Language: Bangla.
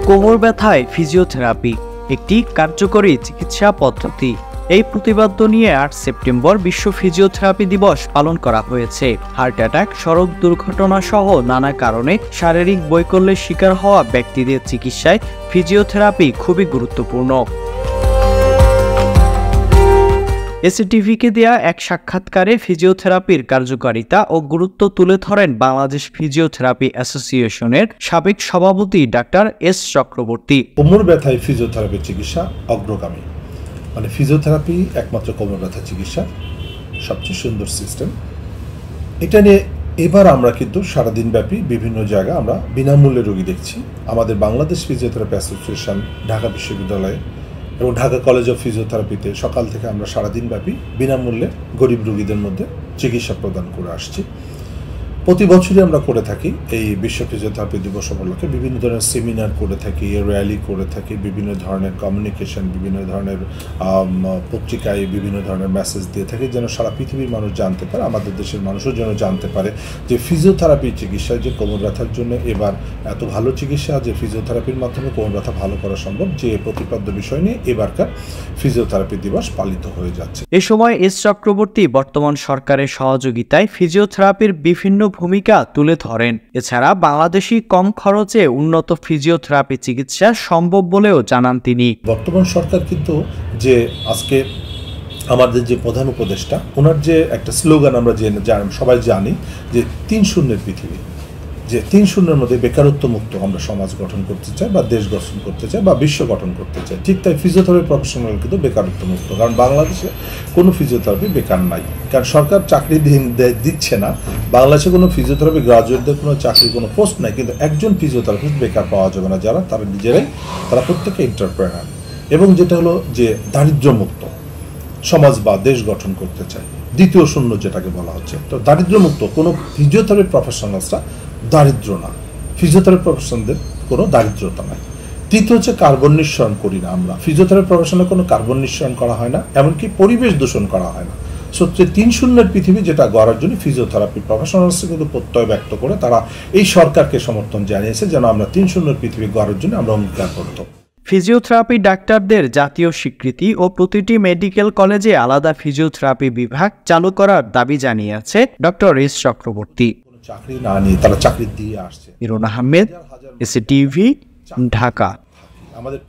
কোমর ব্যথায় ফিজিওথেরাপি একটি কার্যকরী চিকিৎসা পদ্ধতি। এই প্রতিপাদ্য নিয়ে ৮ সেপ্টেম্বর বিশ্ব ফিজিওথেরাপি দিবস পালন করা হয়েছে। হার্ট অ্যাটাক, সড়ক দুর্ঘটনা সহ নানা কারণে শারীরিক বৈকল্যের শিকার হওয়া ব্যক্তিদের চিকিৎসায় ফিজিওথেরাপি খুবই গুরুত্বপূর্ণ। এসিটিভিকে দেয়া এক সাক্ষাৎকারে ফিজিওথেরাপির কার্যকারিতা ও গুরুত্ব তুলে ধরেন বাংলাদেশ ফিজিওথেরাপি অ্যাসোসিয়েশনের সাবেক সভাপতি ডাক্তার এস চক্রবর্তী। কোমর ব্যথায় ফিজিওথেরাপি চিকিৎসা অগ্রগামী, মানে ফিজিওথেরাপি একমাত্র কোমর ব্যথা চিকিৎসা সবচেয়ে সুন্দর সিস্টেম। এটা নিয়ে এবার আমরা কিন্তু সারাদিন ব্যাপী বিভিন্ন জায়গায় আমরা বিনামূল্যে রোগী দেখছি। আমাদের বাংলাদেশ ফিজিওথেরাপি অ্যাসোসিয়েশন ঢাকা বিশ্ববিদ্যালয়ে এবং ঢাকা কলেজ অফ ফিজিওথেরাপিতে সকাল থেকে আমরা সারাদিন ব্যাপী বিনামূল্যে গরিব রোগীদের মধ্যে চিকিৎসা প্রদান করে আসছি। প্রতি বছরই আমরা করে থাকি এই বিশ্ব ফিজিওথেরাপি দিবস উপলক্ষে বিভিন্ন ধরনের সেমিনার করে থাকি, র্যালি করে থাকি, বিভিন্ন ধরনের কমিউনিকেশন, বিভিন্ন ধরনের পত্রিকায় বিভিন্ন ধরনের মেসেজ দিয়ে থাকি যেন সারা পৃথিবীর মানুষ জানতে পারে, আমাদের দেশের মানুষও যেন জানতে পারে যে ফিজিওথেরাপি চিকিৎসায় যে কোমর ব্যথার জন্য এবার এত ভালো চিকিৎসা, যে ফিজিওথেরাপির মাধ্যমে কোমর ব্যথা ভালো করা সম্ভব, যে প্রতিপাদ্য বিষয় নিয়ে এবারকার ফিজিওথেরাপি দিবস পালিত হয়ে যাচ্ছে। এ সময় এস চক্রবর্তী বর্তমান সরকারের সহযোগিতায় ফিজিওথেরাপির বিভিন্ন ভূমিকা তুলে ধরেন। এছাড়া বাংলাদেশি কম খরচে উন্নত ফিজিওথেরাপি চিকিৎসা সম্ভব বলেও জানান তিনি। বর্তমান সরকার কিন্তু যে আজকে আমাদের যে প্রধান উপদেষ্টা, ওনার যে একটা স্লোগান আমরা সবাই জানি যে ৩-০ পৃথিবী, যে ৩-০ মধ্যে বেকারত্ব মুক্ত আমরা সমাজ গঠন করতে চাই বা দেশ গঠন করতে চাই বা বিশ্ব গঠন করতে চাই। ঠিক তাই ফিজিওথেরাপি প্রফেশনাল কিন্তু বেকারত্ব মুক্ত, কারণ বাংলাদেশে কোনো ফিজিওথেরাপি বেকার নাই, কারণ সরকার চাকরি দিচ্ছে না। বাংলাদেশে কোনো ফিজিওথেরাপি গ্রাজুয়েটদের কোনো চাকরি কোনো পোস্ট নাই, কিন্তু একজন ফিজিওথেরাপিস্ট বেকার পাওয়া যাবে না যারা তারা নিজেরাই, তারা প্রত্যেকে এন্টারপ্রেনার। এবং যেটা হলো যে দারিদ্র্যমুক্ত সমাজ বা দেশ গঠন করতে চাই, ২য় যেটাকে বলা হচ্ছে। তো দারিদ্র্যমুক্ত কোনো ফিজিওথেরাপি প্রফেশনালসরা দারিদ্র না, ফিজিওথেরাপি প্রফেশনালদের কোনো দারিদ্রতা নাই। ৩য় হচ্ছে কার্বন নিঃসরণ করি না আমরা, ফিজিওথেরাপি প্রফেশনালে কোনো কার্বন নিঃসরণ করা হয় না, এমনকি পরিবেশ দূষণ করা হয় না। সত্যি ৩-০ পৃথিবী যেটা গড়ার জন্য ফিজিওথেরাপি প্রফেশনালস কিন্তু প্রত্যয় ব্যক্ত করে তারা এই সরকারকে সমর্থন জানিয়েছে যেন আমরা ৩-০ পৃথিবী গড়ার জন্য আমরা অঙ্গীকার করত। ফিজিওথেরাপি ডাক্তারদের জাতীয় স্বীকৃতি ও প্রতিটি মেডিকেল কলেজে আলাদা ফিজিওথেরাপি বিভাগ চালু করার দাবি জানিয়েছে ডক্টর এস চক্রবর্তী। চাকরি না নিয়ে তারা চাকরি দিয়ে আসছে। ইরন আহমেদ, এসিটিভি, ঢাকা। আমাদের